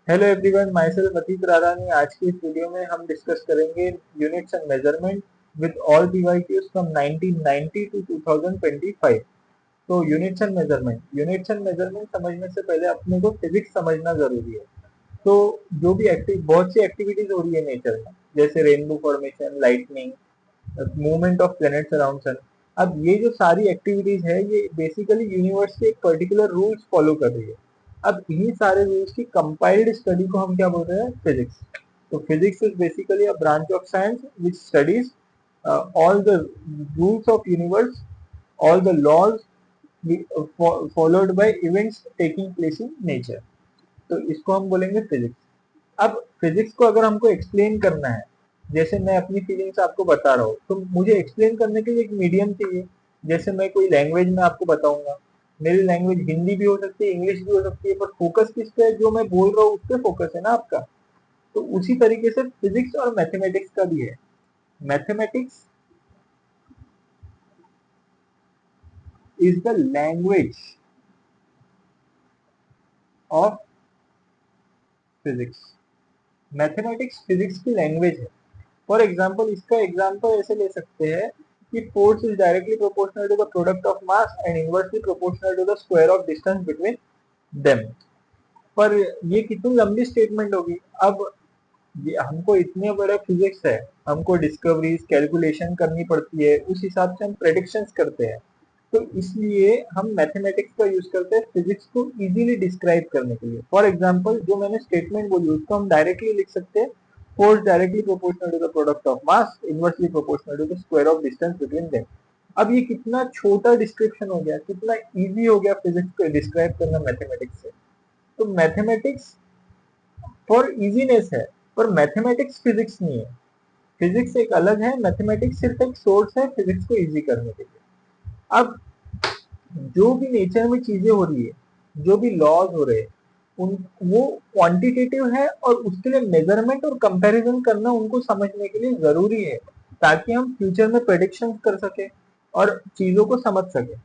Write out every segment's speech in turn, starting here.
Hello everyone, myself Atiq Rarani. आज की इस वीडियो में हम डिस्कस करेंगे units and measurement with all PYQs from 1990 to 2025। तो यूनिट्स एंड मेजरमेंट समझने से पहले अपने को फिजिक्स समझना जरूरी है। तो जो भी बहुत सी एक्टिविटीज हो रही है नेचर में, जैसे rainbow formation, lightning, movement of planets around sun. अब ये जो सारी एक्टिविटीज है, ये बेसिकली यूनिवर्स के एक पर्टिकुलर रूल्स फॉलो कर रही है। अब इन्हीं सारे रूल्स की कंपाइल्ड स्टडी को हम क्या बोल रहे हैं? फिजिक्स। तो physics is basically a branch of science which studies all the rules of universe, all the laws followed by events taking place in nature। तो इसको हम बोलेंगे फिजिक्स। अब फिजिक्स को अगर हमको एक्सप्लेन करना है, जैसे मैं अपनी फीलिंग्स आपको बता रहा हूँ, तो मुझे एक्सप्लेन करने के लिए एक मीडियम चाहिए। जैसे मैं कोई लैंग्वेज में आपको बताऊंगा, मेरी लैंग्वेज हिंदी भी हो सकती है, इंग्लिश भी हो सकती है, पर फोकस किस पे है? जो मैं बोल रहा हूँ उस पे फोकस है ना आपका। तो उसी तरीके से फिजिक्स और मैथमेटिक्स का भी है। Mathematics is the language of physics. Mathematics physics की लैंग्वेज है। फॉर एग्जाम्पल, इसका एग्जाम्पल ऐसे ले सकते हैं कि force is directly proportional to the product of mass and inversely proportional to the square of distance between them. पर ये कितनी लंबी स्टेटमेंट होगी? अब ये हमको इतने बड़े फिजिक्स है, हमको डिस्कवरीज कैलकुलेशन करनी पड़ती है, उस हिसाब से हम प्रेडिक्शंस करते हैं। तो इसलिए हम मैथमेटिक्स का यूज करते हैं फिजिक्स को इजीली डिस्क्राइब करने के लिए। फॉर एग्जांपल, जो मैंने स्टेटमेंट बोली उसको हम डायरेक्टली लिख सकते हैं, force directly proportional to the product of mass inversely proportional to the square of distance between them. अब ये कितना छोटा डिस्क्रिप्शन हो गया, कितना इजी हो गया फिजिक्स को डिस्क्राइब करना मैथमेटिक्स से। तो मैथमेटिक्स फॉर इजीनेस है, पर मैथमेटिक्स फिजिक्स नहीं है। फिजिक्स एक अलग है, मैथमेटिक्स सिर्फ एक सोर्स है फिजिक्स को इजी करने के लिए। अब जो भी नेचर में चीजें हो रही है, जो भी लॉज हो रहे हैं, उन वो क्वांटिटेटिव है, और उसके लिए मेजरमेंट और कंपैरिजन करना उनको समझने के लिए जरूरी है, ताकि हम फ्यूचर में प्रेडिक्शन कर सके और चीजों को समझ सके।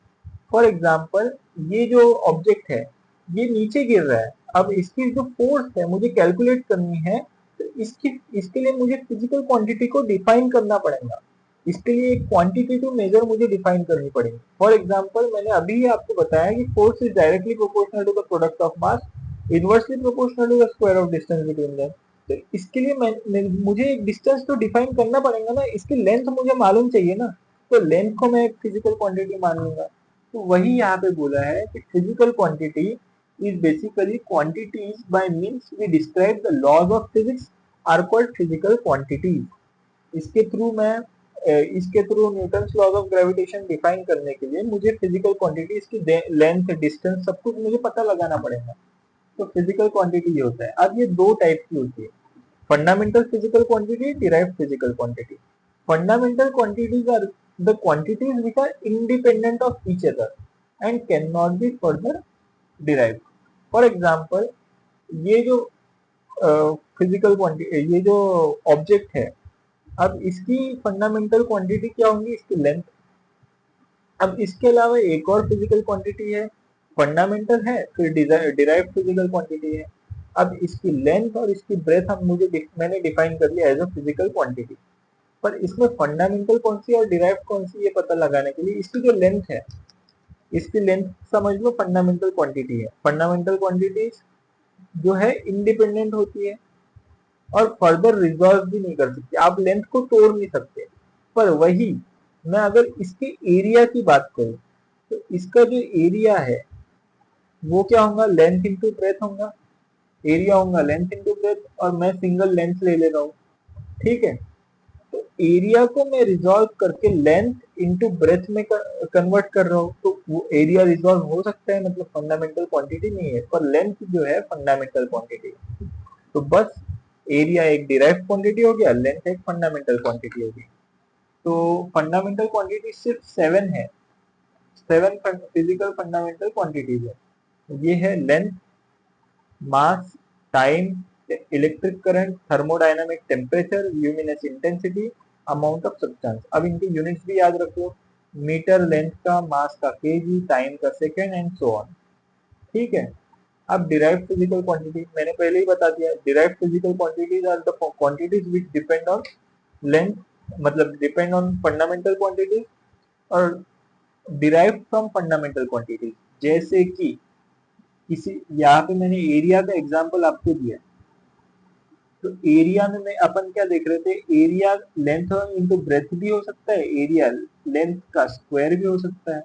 फॉर एग्जाम्पल, ये जो ऑब्जेक्ट है, ये नीचे गिर रहा है। अब इसकी जो फोर्स है मुझे कैलकुलेट करनी है, तो इसके लिए मुझे फिजिकल क्वांटिटी को डिफाइन करना पड़ेगा। इसके लिए एक क्वांटिटेटिव मेजर मुझे डिफाइन करनी पड़ेगी। फॉर एग्जाम्पल, मैंने अभी ही आपको बताया कि force is directly proportional to the product of mass inversely proportional to the square of distance between them. तो इसके लिए मुझे एक डिस्टेंस तो डिफाइन करना पड़ेगा ना, इसकी लेंथ मुझे मालूम चाहिए ना। तो लेंथ को मैं एक फिजिकल क्वांटिटी मान लूंगा। तो वही यहाँ पे बोला है कि physical quantity is basically quantities by means we describe the laws of physics are called physical quantities. इसके थ्रू मैं इसके through Newton's laws of gravitation define करने के लिए मुझे फिजिकल क्वांटिटी, इसकी लेंथ, डिस्टेंस, सब कुछ मुझे पता लगाना पड़ेगा। तो फिजिकल क्वांटिटी ये होता है। अब ये दो टाइप की होती है, fundamental physical quantity, derived physical quantity. Fundamental quantities are the quantities which are independent of each other and cannot be further derived। For example, ये जो फिजिकल क्वांटिटी, ये जो ऑब्जेक्ट है, अब इसकी फंडामेंटल क्वांटिटी क्या होंगी? इसकी लेंथ। अब इसके अलावा एक और फिजिकल क्वांटिटी है, फंडामेंटल है, फिर डिराइव्ड फिजिकल क्वांटिटी है। अब इसकी लेंथ और इसकी ब्रेथ मैंने डिफाइन कर लिया एज अ फिजिकल क्वांटिटी। पर इसमें फंडामेंटल कौन सी और डिराइव्ड कौन सी, ये पता लगाने के लिए इसकी जो लेंथ है, इसकी लेंथ समझ लो फंडामेंटल क्वांटिटी है। फंडामेंटल क्वांटिटी जो है इंडिपेंडेंट होती है और फर्दर रिजॉल्व भी नहीं कर सकते, आप लेंथ को तोड़ नहीं सकते। पर वही मैं अगर इसके एरिया की बात करूं, तो इसका जो एरिया है वो क्या होगा? लेंथ इंटू ब्रेथ होगा। एरिया होगा लेंथ इंटू ब्रेथ, और मैं सिंगल लेंथ ले रहा हूँ, ठीक है। तो एरिया को मैं रिजॉल्व करके लेंथ इंटू ब्रेथ में कन्वर्ट कर रहा हूँ, तो वो एरिया रिजॉल्व हो सकता है, मतलब फंडामेंटल क्वांटिटी नहीं है, पर लेंथ जो है फंडामेंटल क्वांटिटी। तो बस एरिया एक डिराइव्ड क्वांटिटी हो गया, लेंथ एक फंडामेंटल क्वांटिटी होगी। तो फंडामेंटल क्वांटिटी सिर्फ 7 है, 7 फिजिकल फंडामेंटल क्वांटिटीज है। ये है length, mass, time, electric current, thermodynamic temperature, luminous intensity, amount of substance. अब इनकी यूनिट्स भी याद रखो, मीटर लेंथ का, मास का केजी, टाइम का सेकेंड, एंड सो ऑन, ठीक है। अब डिराइव्ड फिजिकल क्वांटिटी मैंने पहले ही बता दिया, derived physical quantities are the quantities which depend on length, मतलब डिपेंड ऑन फंडामेंटल क्वांटिटीज और डिराइव्ड फ्रॉम फंडामेंटल क्वांटिटीज। जैसे कि किसी, यहाँ पे मैंने एरिया का एग्जांपल आपको दिया, तो एरिया में अपन क्या देख रहे थे, एरिया लेंथ इंटू ब्रेथ भी हो सकता है, एरिया लेंथ का स्क्वायर भी हो सकता है,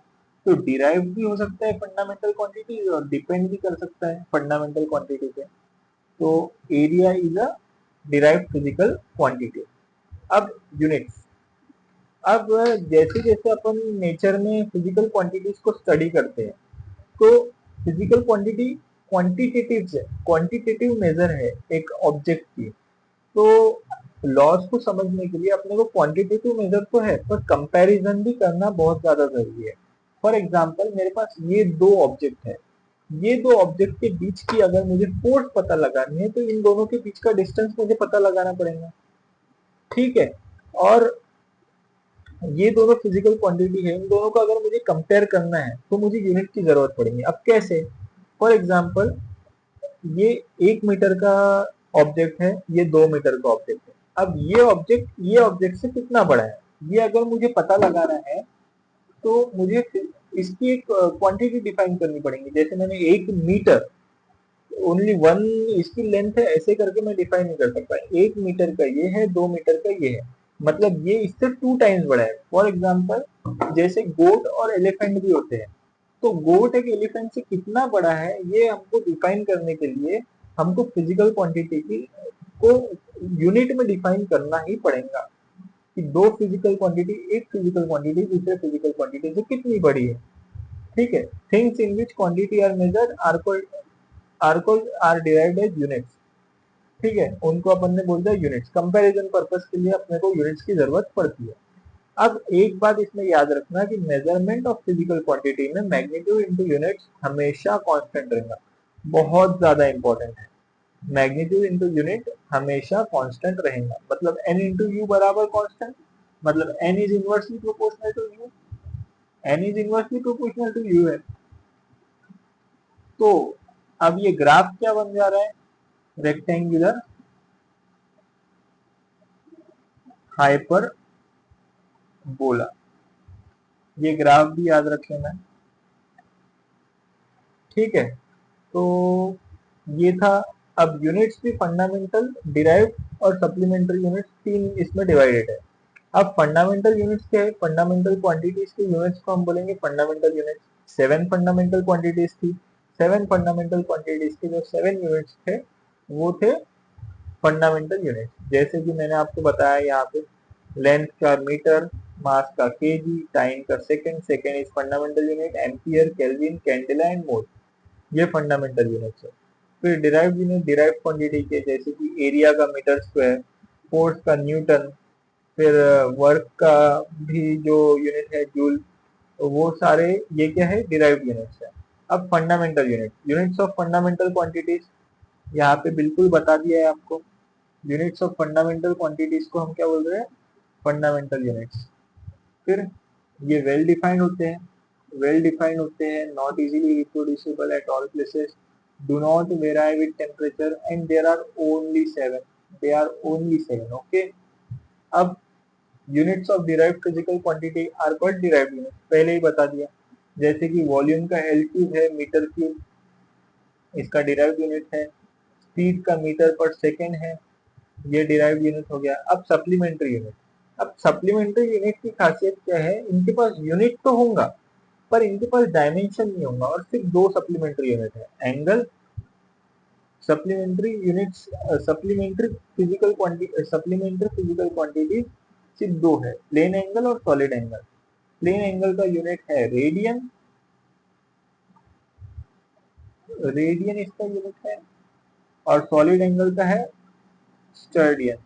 तो डिराइव भी हो सकता है फंडामेंटल क्वांटिटी और डिपेंड भी कर सकता है फंडामेंटल क्वांटिटी पे। तो area is a derived physical quantity. अब यूनिट्स, अब जैसे जैसे अपन नेचर में फिजिकल क्वांटिटीज को स्टडी करते हैं, तो फिजिकल क्वांटिटी क्वांटिटेटिव मेजर है एक ऑब्जेक्ट की। तो लॉस को समझने के लिए अपने को क्वांटिटेटिव मेजर तो है, पर कंपैरिजन भी करना बहुत ज्यादा जरूरी है। फॉर एग्जांपल मेरे पास ये दो ऑब्जेक्ट है, ये दो ऑब्जेक्ट के बीच की अगर मुझे फोर्स पता लगानी है तो इन दोनों के बीच का डिस्टेंस मुझे पता लगाना पड़ेगा, ठीक है। और ये दोनों फिजिकल क्वांटिटी है, इन दोनों को अगर मुझे कंपेयर करना है तो मुझे यूनिट की जरूरत पड़ेगी। अब कैसे, फॉर एग्जाम्पल ये 1 मीटर का ऑब्जेक्ट है, ये 2 मीटर का ऑब्जेक्ट है। अब ये ऑब्जेक्ट से कितना बड़ा है, ये अगर मुझे पता लगाना है तो मुझे इसकी एक क्वांटिटी डिफाइन करनी पड़ेगी। जैसे मैंने 1 मीटर ओनली वन इसकी लेंथ है, ऐसे करके मैं डिफाइन नहीं कर सकता। 1 मीटर का ये है, 2 मीटर का ये है, मतलब ये इससे 2 टाइम्स बड़ा है। फॉर एग्जाम्पल जैसे गोट और एलिफेंट भी होते हैं, तो गोट एक एलिफेंट से कितना बड़ा है ये हमको डिफाइन करने के लिए हमको फिजिकल क्वांटिटी की को यूनिट में डिफाइन करना ही पड़ेगा कि दो फिजिकल क्वांटिटी, एक फिजिकल क्वांटिटी दूसरे फिजिकल क्वांटिटी से कितनी बड़ी है, ठीक है। Things in which quantity are measured are derived as units, ठीक है, उनको अपन ने बोल दिया यूनिट्स। कंपैरिजन पर्पस के लिए अपने को यूनिट्स की जरूरत पड़ती है। अब एक बात इसमें याद रखना कि मेजरमेंट ऑफ फिजिकल क्वांटिटी में मैग्नीट्यूड इनटू यूनिट्स हमेशा कांस्टेंट रहेगा, बहुत ज्यादा इंपॉर्टेंट है। मैग्नीट्यूड इनटू यूनिट हमेशा कांस्टेंट रहेगा, मतलब n इंटू यू बराबर कांस्टेंट, मतलब n is inversely proportional to U, n is inversely proportional to U है। तो अब ये ग्राफ क्या बन जा रहा है, रेक्टेंगुलर हाइपर बोला, ये ग्राफ भी याद रख लेना, ठीक है। तो ये था। अब यूनिट्स भी फंडामेंटल, डिराइव्ड और सप्लीमेंट्री यूनिट्स तीन इसमें डिवाइडेड है। अब फंडामेंटल यूनिट्स क्या है, फंडामेंटल क्वांटिटीज के यूनिट्स को हम बोलेंगे फंडामेंटल यूनिट्स। 7 फंडामेंटल क्वांटिटीज थी, 7 फंडामेंटल क्वांटिटीज के जो 7 यूनिट्स थे वो थे फंडामेंटल यूनिट्स। जैसे कि मैंने आपको बताया यहाँ पे, लेंथ का मीटर, मास का केजी, टाइम का second, second is fundamental unit, ampere, kelvin, candela and मोल, ये फंडामेंटल यूनिट्स है। फिर डिराइव्ड यूनिट डिराइव्ड क्वांटिटी के, जैसे कि एरिया का मीटर स्क्वायर, फोर्स का न्यूटन, फिर वर्क का भी जो यूनिट है जूल, तो वो सारे ये क्या है, डिराइव्ड यूनिट्स है। अब fundamental unit, units of fundamental quantities यहाँ पे बिल्कुल बता दिया है आपको। यूनिट्स ऑफ फंडामेंटल क्वांटिटीज को हम क्या बोल रहे हैं, फंडामेंटल यूनिट्स। फिर ये वेल डिफाइंड होते हैं, not easily reproducible at all places, do not vary with temperature and there are only 7, they are only 7, okay. अब units of derived physical quantity are called derived unit, पहले ही बता दिया। जैसे कि वॉल्यूम का एल क्यूब है metre cube, इसका डिराइव्ड यूनिट है। स्पीड का मीटर पर सेकेंड है, ये डिराइव्ड यूनिट हो गया। अब सप्लीमेंट्री यूनिट, अब सप्लीमेंट्री यूनिट की खासियत क्या है, इनके पास यूनिट तो होगा पर इनके पास डायमेंशन नहीं होगा, और सिर्फ दो सप्लीमेंट्री यूनिट है, angle, supplementary units, supplementary physical quantity सिर्फ दो है, प्लेन एंगल और सॉलिड एंगल। प्लेन एंगल का यूनिट है रेडियन, रेडियन इसका यूनिट है, और सॉलिड एंगल का है स्टर्डियन।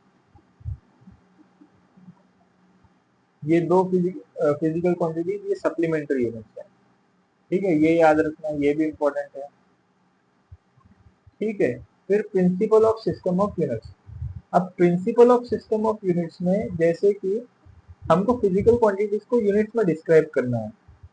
ये दो फिजिकल क्वांटिटी, ये सप्लीमेंट्री यूनिट्स है, ठीक है, ये याद रखना, ये भी इंपॉर्टेंट है, ठीक है। फिर principle of system of units. अब principle of system of units में जैसे कि हमको फिजिकल क्वांटिटीज को यूनिट्स में डिस्क्राइब करना है,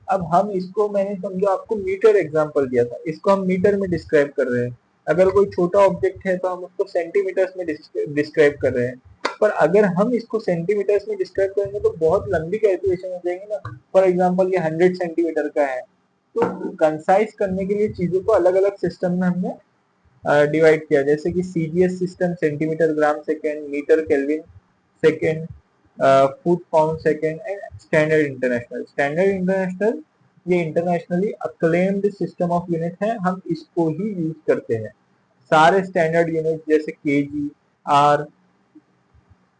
अब हम इसको, मैंने समझो आपको मीटर एग्जांपल दिया था, इसको हम मीटर में डिस्क्राइब कर रहे हैं। अगर कोई छोटा ऑब्जेक्ट है तो हम उसको सेंटीमीटर्स में डिस्क्राइब कर रहे हैं। पर अगर हम इसको सेंटीमीटर्स में डिस्क्राइब करेंगे तो बहुत लंबी कैलकुलेशन हो जाएगी ना। फॉर एग्जाम्पल ये 100 सेंटीमीटर का है, तो कंसाइज करने के लिए चीजों को अलग अलग सिस्टम में हमने डिवाइड किया, जैसे कि CGS system centimetre gram second, metre kelvin second, foot pound second and standard international. Standard international ये internationally acclaimed system of unit है, हम इसको ही यूज करते हैं। सारे स्टैंडर्ड यूनिट जैसे केजी, आर,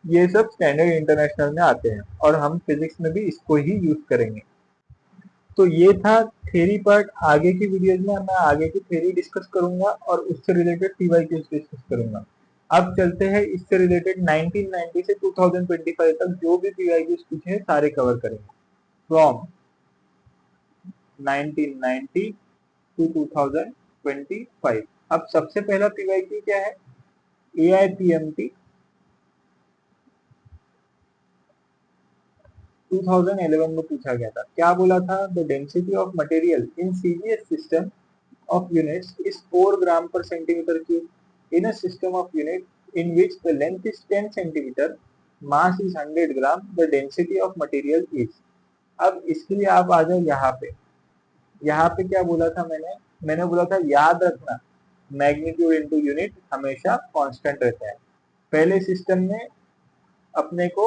ये सब स्टैंडर्ड इंटरनेशनल में आते हैं और हम फिजिक्स में भी इसको ही यूज करेंगे। तो ये था थ्योरी पार्ट। आगे की वीडियोज में मैं आगे की थ्योरी डिस्कस करूंगा और उससे रिलेटेड पीवाईक्यूज डिस्कस करूंगा। अब चलते हैं इससे रिलेटेड 1990 से 2025 तक जो भी पीवाईक्यूज पूछे हैं सारे कवर करेंगे, फ्रॉम 1990 टू 2025। अब सबसे पहला पीवाईक्यू क्या है? एआईपीएमटी 2011 में पूछा गया था। क्या बोला था? The density of material in CGS system of units is 4 gram per centimeter cube. In a system of unit in which the length is 10 centimeter, mass is 100 gram, the density of material is। अब इसके लिए आप आ जाओ यहाँ पे। यहाँ पे क्या बोला था मैंने? मैंने बोला था याद रखना मैग्नीट्यूड इनटू यूनिट हमेशा कांस्टेंट रहता है। पहले सिस्टम में अपने को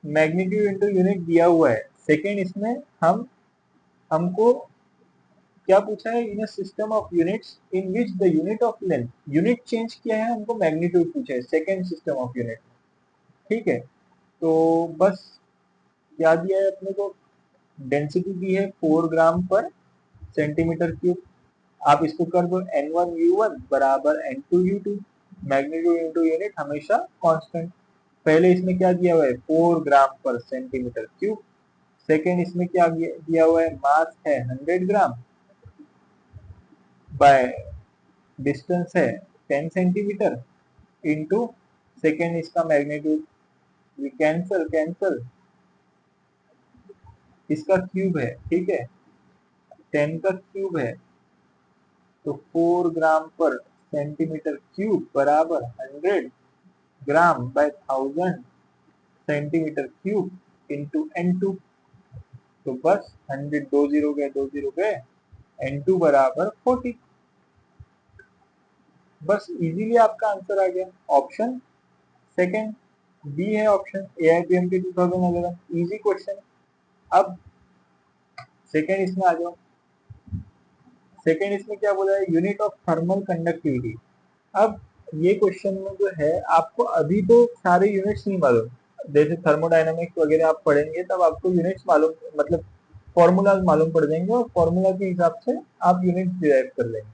मैग्नीट्यूड इनटू यूनिट दिया हुआ है। सेकेंड इसमें हमको क्या पूछा है? In a system of units in which the unit of length, unit change किया है, हमको मैग्नीट्यूड पूछा है सेकेंड सिस्टम ऑफ यूनिट। ठीक है, तो बस क्या दिया है अपने को? डेंसिटी दी है 4 ग्राम पर सेंटीमीटर क्यूब। आप इसको कर दो N1U1 बराबर N2U2, मैग्नीट्यूड इनटू यूनिट हमेशा कांस्टेंट। पहले इसमें क्या दिया हुआ है? 4 ग्राम पर सेंटीमीटर क्यूब। सेकेंड इसमें क्या दिया हुआ है? मास है 100 ग्राम बाय डिस्टेंस है 10 सेंटीमीटर इंटू सेकेंड इसका मैग्नीट्यूड, ये कैंसल कैंसल, इसका क्यूब है। ठीक है, 10 का क्यूब है तो 4 ग्राम पर सेंटीमीटर क्यूब बराबर 100 ग्राम bye 1000 centimetre cube into N2। तो बस 100 दो जीरो गए, दो जीरो गए, N2 बराबर 40। बस इजीली आपका आंसर आ गया। ऑप्शन सेकेंड बी है ऑप्शन, AIPM के 2011, इजी क्वेश्चन। अब सेकेंड इसमें आ जाओ। सेकेंड इसमें क्या बोला है? Unit of thermal conductivity. अब ये क्वेश्चन में जो है आपको अभी तो सारे यूनिट्स नहीं मालूम, जैसे थर्मोडायनामिक्स वगैरह आप पढ़ेंगे तब आपको यूनिट्स मालूम, मतलब फॉर्मूलाज मालूम पड़ जाएंगे और फॉर्मूला के हिसाब से आप यूनिट डिराइव कर लेंगे।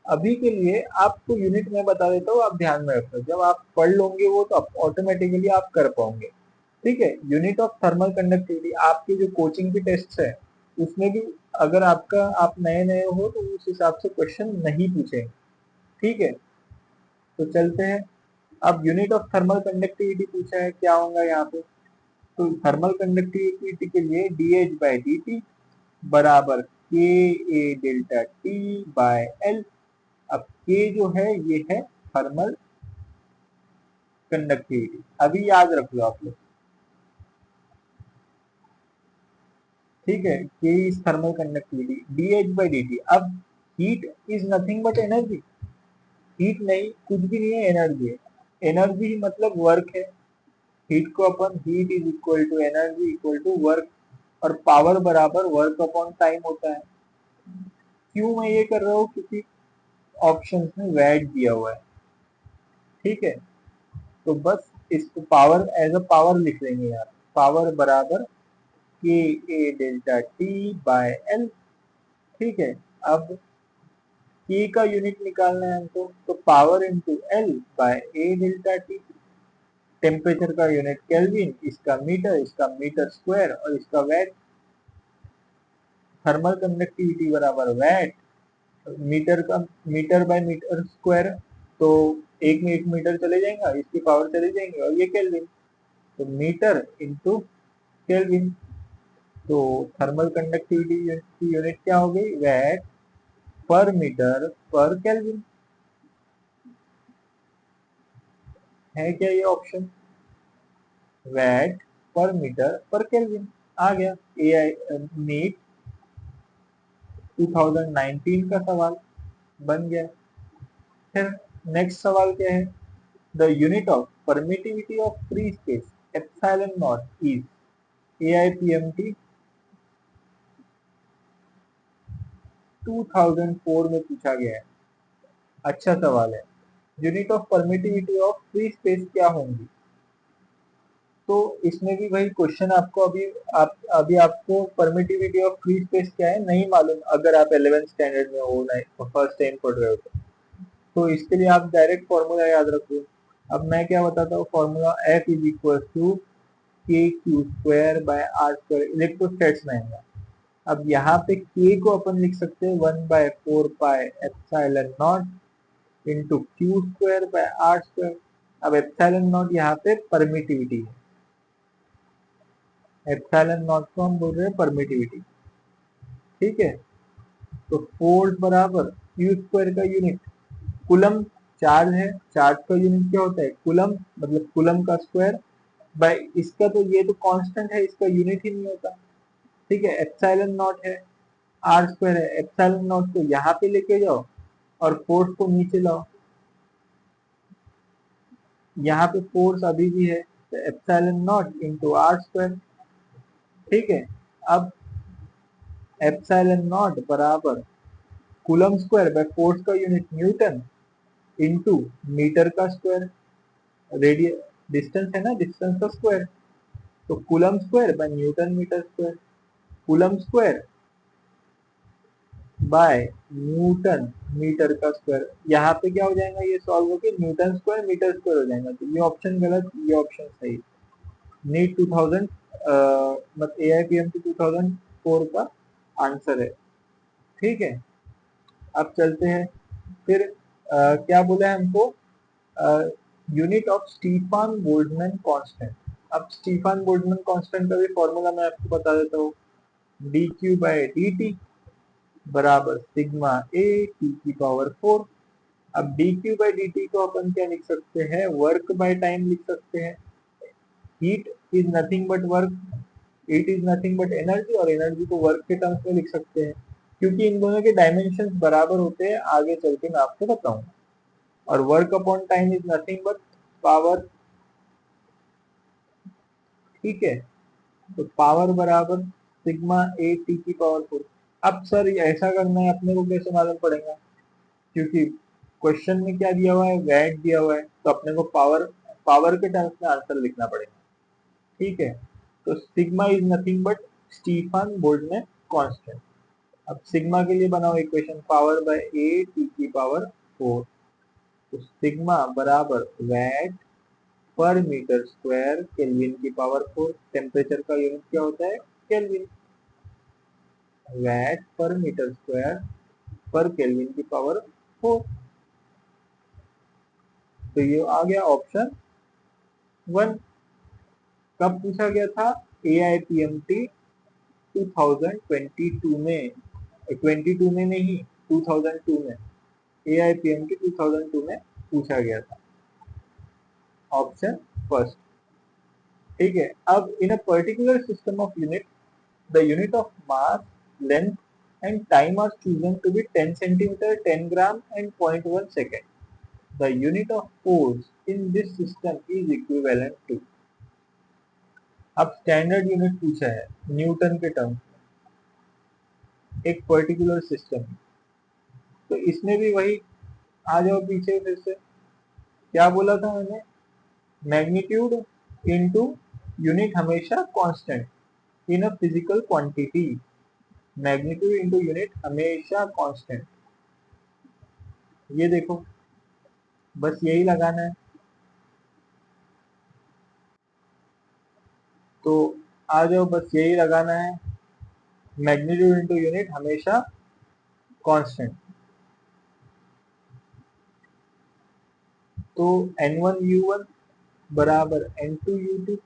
अभी के लिए आपको यूनिट में बता देता हूँ, आप ध्यान में रखो, जब आप पढ़ लोगे वो तो ऑटोमेटिकली आप कर पाओगे। ठीक है, यूनिट ऑफ थर्मल कंडक्टिविटी आपके जो कोचिंग के टेस्ट है उसमें भी अगर आप नए नए हो तो उस हिसाब से क्वेश्चन नहीं पूछेंगे। ठीक है, तो चलते हैं। अब यूनिट ऑफ थर्मल कंडक्टिविटी पूछा है, क्या होगा यहाँ पे? तो थर्मल कंडक्टिविटी के लिए dH/dt बराबर के ए डेल्टा टी बाय एल। अब के जो है ये है थर्मल कंडक्टिविटी, अभी याद रख लो आप लोग। ठीक है, के इज थर्मल कंडक्टिविटी, dH/dt। अब heat is nothing but energy, heat नहीं, कुछ भी नहीं है, एनर्जी है। एनर्जी मतलब वर्क है। हीट को अपन heat is equal to energy equal to work, और पावर बराबर वर्क अपॉन टाइम होता है। क्यों मैं ये कर रहा हूँ? क्योंकि ऑप्शन में वैट दिया हुआ है। ठीक है, तो बस इसको पावर एज अ पावर लिख लेंगे यार। पावर बराबर के ए डेल्टा टी बाय एल। ठीक है, अब के का यूनिट निकालना है हमको, तो power into L by A delta T. Temperature का यूनिट केल्विन, इसका मीटर स्क्वायर और इसका वैट। थर्मल कंडक्टिविटी बराबर वैट, मीटर का मीटर बाय मीटर स्क्वायर, तो एक में एक मीटर चले जाएगा, इसकी पावर चले जाएंगे, और ये केल्विन, तो मीटर इंटू केल्विन। तो थर्मल कंडक्टिविटी की यूनिट क्या हो गई, वैट पर मीटर पर केल्विन। है क्या ये ऑप्शन, वैट पर मीटर पर केल्विन आ गया। AI नीट 2019 का सवाल बन गया। फिर नेक्स्ट सवाल क्या है, the unit of permittivity of free space epsilon not is, AIPMT 2004 में पूछा गया है। अच्छा सवाल है। Unit of permittivity of free space क्या होंगी, तो इसमें भी वही क्वेश्चन आपको अभी आपको परमिटिविटी ऑफ फ्री स्पेस क्या है नहीं मालूम, अगर आप 11th स्टैंडर्ड में हो, नहीं फर्स्ट टाइम पढ़ रहे हो तो इसके लिए आप डायरेक्ट फॉर्मूला याद रखो। अब मैं क्या बताता हूँ, formula F is equal to K Q square by R square, electrostatics में है। अब यहाँ पे k को अपन लिख सकते हैं 1/4 pi epsilon naught into Q square by R square. अब एप्सिलॉन नॉट यहाँ पे परमिटिविटी है, एप्सिलॉन नॉट को हम बोल रहे हैं परमिटिविटी, ठीक है। तो फोर्स बराबर क्यू स्क्वायर का यूनिट कुलम, चार्ज है, चार्ज का यूनिट क्या होता है कुलम, मतलब कुलम का स्क्वायर बाय इसका, तो ये तो कांस्टेंट है, इसका यूनिट ही नहीं होता, ठीक है। एप्सिलॉन नॉट है, आर स्क्वायर है, एप्सिलॉन नॉट को यहाँ पे लेके जाओ और फोर्स को नीचे लाओ, यहाँ पे फोर्स अभी भी है, तो epsilon naught into R square, ठीक है। अब एप्सिलॉन नॉट बराबर कूलम स्क्वायर बाय फोर्स का यूनिट न्यूटन इंटू मीटर का स्क्वायर, रेडियस डिस्टेंस है ना, डिस्टेंस का स्क्वायर, तो coulomb square by newton metre square, coulomb square by newton metre का स्क्वायर। यहाँ पे क्या हो जाएगा, ये सॉल्व होके न्यूटन स्क्वायर मीटर स्क्वायर हो जाएगा, तो ये ऑप्शन गलत, ये ऑप्शन सही। नीट 2000 मतलब AIPMT 2004 का आंसर है, ठीक है। अब चलते हैं फिर क्या बोला है हमको, unit of Stefan Boltzmann constant. अब स्टीफन बोल्ट्जमैन कांस्टेंट का भी फॉर्मूला मैं आपको बता देता हूँ, dq/dt बराबर सिग्मा a t की पावर 4। अब dq/dt को अपन क्या लिख सकते हैं, वर्क बाय टाइम लिख सकते हैं। Heat is nothing but work, heat is nothing but energy, और एनर्जी को वर्क के टर्म्स में लिख सकते हैं, क्योंकि इन दोनों के डायमेंशन बराबर होते हैं, आगे चल के मैं आपको बताऊंगा। और work upon time is nothing but power, ठीक है। तो पावर बराबर सिग्मा ए टी की पावर 4। अब सर ऐसा करना है अपने को कैसे मालूम पड़ेगा, क्योंकि क्वेश्चन में क्या दिया हुआ है, वैट दिया हुआ है, तो अपने को पावर पावर के टर्म्स में आंसर लिखना पड़ेगा, ठीक है। तो sigma is nothing but Stefan Boltzmann constant. अब सिग्मा के लिए बनाओ equation, power bye A T की पावर 4, तो सिग्मा बराबर वैट पर मीटर स्क्वायर केल्विन की पावर 4। टेम्परेचर का यूनिट क्या होता है, केल्विन, वैट पर मीटर स्क्वायर पर केल्विन की पावर 4। तो ये आ गया ऑप्शन 1। कब पूछा गया था, AIPMT 2022 में, 22 में नहीं 2002 में, AIPMT 2002 में पूछा गया था, ऑप्शन फर्स्ट, ठीक है। अब in a particular system of unit the unit of mass, length and time are chosen to be 10 centimeter, 10 gram and 0.1 second. The unit of force in this system is equivalent to, अब standard unit पूछा है Newton के term, एक particular system, तो इसमें भी वही, आ जाओ पीछे फिर से, क्या बोला था मैंने, मैग्नीट्यूड इनटू यूनिट हमेशा constant in a physical quantity, magnitude into unit हमेशा कांस्टेंट। ये देखो, बस यही लगाना है, तो आ जाओ बस यही लगाना है, मैग्नीट्यूड इनटू यूनिट हमेशा कांस्टेंट। तो n1u1 बराबर n2u2,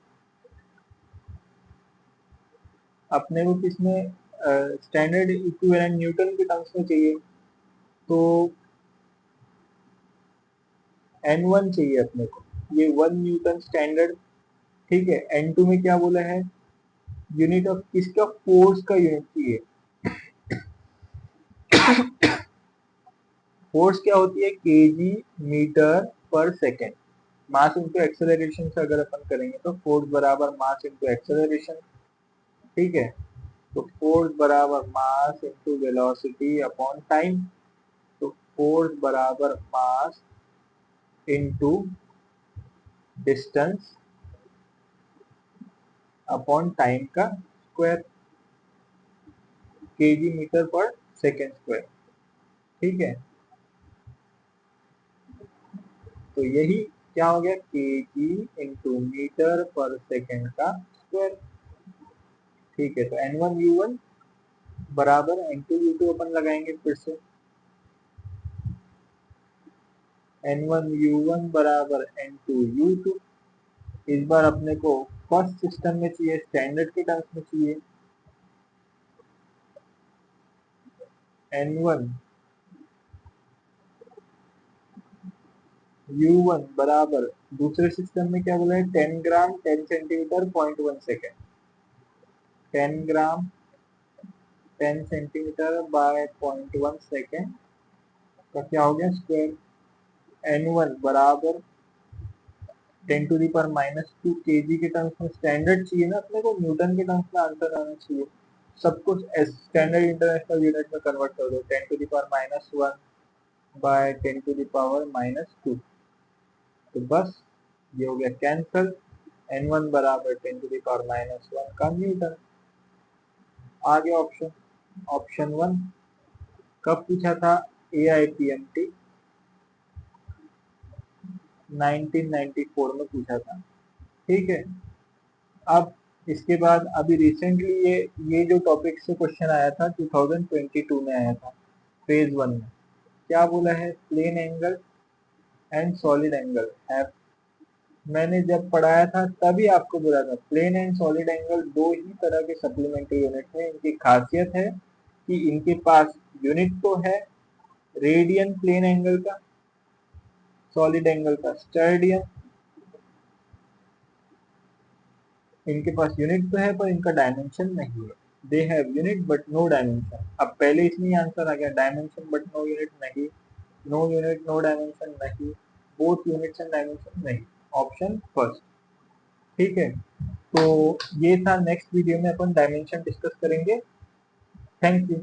अपने को किसमें स्टैंडर्ड इक्विवेलेंट न्यूटन के टर्म्स में चाहिए, तो N1 चाहिए अपने को, ये 1 न्यूटन स्टैंडर्ड, ठीक है। N2 में क्या बोला है, यूनिट ऑफ किसका, फोर्स का यूनिट चाहिए। फोर्स क्या होती है, केजी मीटर पर सेकेंड, मास इंटू एक्सेलरेशन से अगर अपन करेंगे तो फोर्स बराबर मास इंटू एक्सेलरेशन, ठीक है। तो फोर्स बराबर mass into velocity upon time, तो फोर्स बराबर mass into distance upon time का स्क्वायर, केजी मीटर पर सेकेंड स्क्वायर, ठीक है। तो यही क्या हो गया, केजी इंटू मीटर पर सेकेंड का स्क्वायर, ठीक है। तो N1U1 बराबर N2U2 अपन लगाएंगे फिर से, N1U1 बराबर N2U2। इस बार अपने को फर्स्ट सिस्टम में चाहिए, स्टैंडर्ड के टर्म्स में चाहिए, N1U1 बराबर, दूसरे सिस्टम में क्या बोला है, 10 ग्राम 10 सेंटीमीटर 0.1 सेकेंड, 10 ग्राम 10 सेंटीमीटर बाय 0.1 सेकेंड का क्या हो गया स्क्वायर। N1 बराबर 10⁻⁻² केजी के टर्म्स में, स्टैंडर्ड चाहिए ना अपने को, न्यूटन के टर्म्स में आंसर आना चाहिए, सब कुछ स्टैंडर्ड इंटरनेशनल यूनिट में कन्वर्ट कर दो, 10⁻⁻1 बाय 10⁻⁻², तो बस ये हो गया कैंसल, N1 बराबर 10⁻⁻1 का न्यूटन। आगे ऑप्शन, ऑप्शन 1 कब पूछा था, AIPMT 1994 में पूछा था, ठीक है। अब इसके बाद अभी रिसेंटली ये जो टॉपिक से क्वेश्चन आया था 2022 में आया था, फेज 1 में क्या बोला है, plane angle and solid angle है। मैंने जब पढ़ाया था तभी आपको बोला था, प्लेन एंड सॉलिड एंगल दो ही तरह के सप्लीमेंट्री यूनिट है। इनकी खासियत है कि इनके पास यूनिट तो है रेडियन प्लेन एंगल का, सॉलिड एंगल का स्टर्डियन, इनके पास यूनिट तो है पर इनका डायमेंशन नहीं है, they have unit but no dimension. अब पहले इसमें आंसर आ गया, डायमेंशन बट नो यूनिट नहीं, नो यूनिट नो डायमेंशन नहीं, बोथ यूनिट्स एंड डायमेंशन नहीं, ऑप्शन फर्स्ट, ठीक है। तो ये था, नेक्स्ट वीडियो में अपन डायमेंशन डिस्कस करेंगे। Thank you.